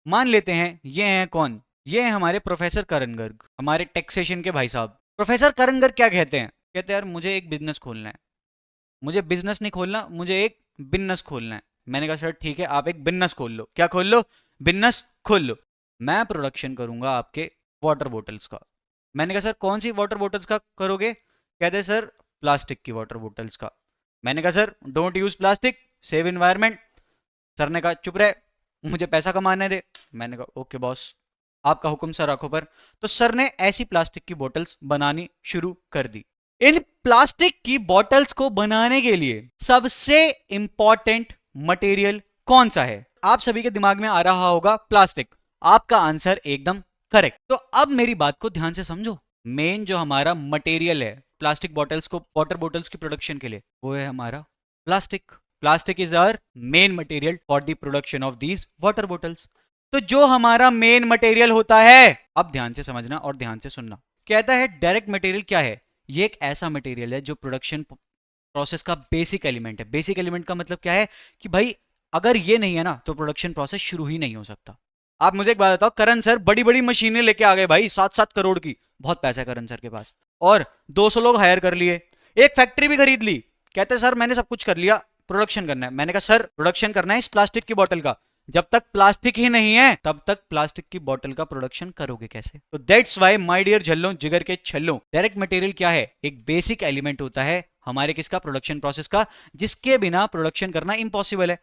मान लेते हैं ये हैं कौन, ये हैं हमारे प्रोफेसर करण गर्ग, हमारे टैक्सेशन के भाई साहब। प्रोफेसर करण गर्ग क्या कहते हैं, कहते हैं यार मुझे एक बिजनेस खोलना है, मुझे बिजनेस नहीं खोलना, मुझे एक बिजनेस खोलना है। मैंने कहा सर ठीक है, आप एक बिजनेस खोल लो। क्या खोल लो, बिजनेस खोल लो। मैं प्रोडक्शन करूंगा आपके वाटर बॉटल्स का। मैंने कहा सर कौन सी वाटर बॉटल्स का करोगे, कहते सर प्लास्टिक की वाटर बॉटल्स का। मैंने कहा sir don't use plastic, save environment. Sir ने कहा चुप रहे, मुझे पैसा कमाने दे। मैंने कहा ओके बॉस, आपका हुक्म सर आंखों पर। तो सर ने ऐसी प्लास्टिक की बोतल्स बनानी शुरू कर दी। इन प्लास्टिक की बोतल्स को बनाने के लिए सबसे इंपॉर्टेंट मटेरियल कौन सा है, आप सभी के दिमाग में आ रहा होगा प्लास्टिक। आपका आंसर एकदम करेक्ट। तो अब मेरी बात को ध्यान से समझो। मेन जो हमारा मटेरियल है प्लास्टिक बॉटल्स को, वाटर बॉटल्स की प्रोडक्शन के लिए, वो है हमारा plastic. Plastic is our main material for the production of these water bottles. तो जो हमारा मेन मटेरियल होता है, अब ध्यान से समझना और ध्यान से सुनना, कहता है डायरेक्ट मटेरियल क्या है, ये एक ऐसा मटेरियल है जो प्रोडक्शन प्रोसेस का बेसिक एलिमेंट है। बेसिक एलिमेंट का मतलब क्या है कि भाई अगर ये नहीं है ना तो प्रोडक्शन प्रोसेस शुरू ही नहीं हो सकता। आप मुझे एक बात बताओ, करण सर बड़ी बड़ी मशीनें लेके आ गए भाई, 7-7 करोड़ की, बहुत पैसा है करण सर के पास, और 200 लोग हायर कर लिए, एक फैक्ट्री भी खरीद ली। कहते सर मैंने सब कुछ कर लिया, प्रोडक्शन करना है। मैंने कहा सर प्रोडक्शन करना है इस प्लास्टिक की बोतल का, जब तक प्लास्टिक ही नहीं है तब तक प्लास्टिक की बोतल का प्रोडक्शन करोगे कैसे। तो दैट्स वाई माय डियर झल्लों जिगर के छल्लों, डायरेक्ट मटेरियल क्या है, एक बेसिक एलिमेंट होता है हमारे किसका, प्रोडक्शन प्रोसेस का, जिसके बिना प्रोडक्शन करना इम्पॉसिबल है।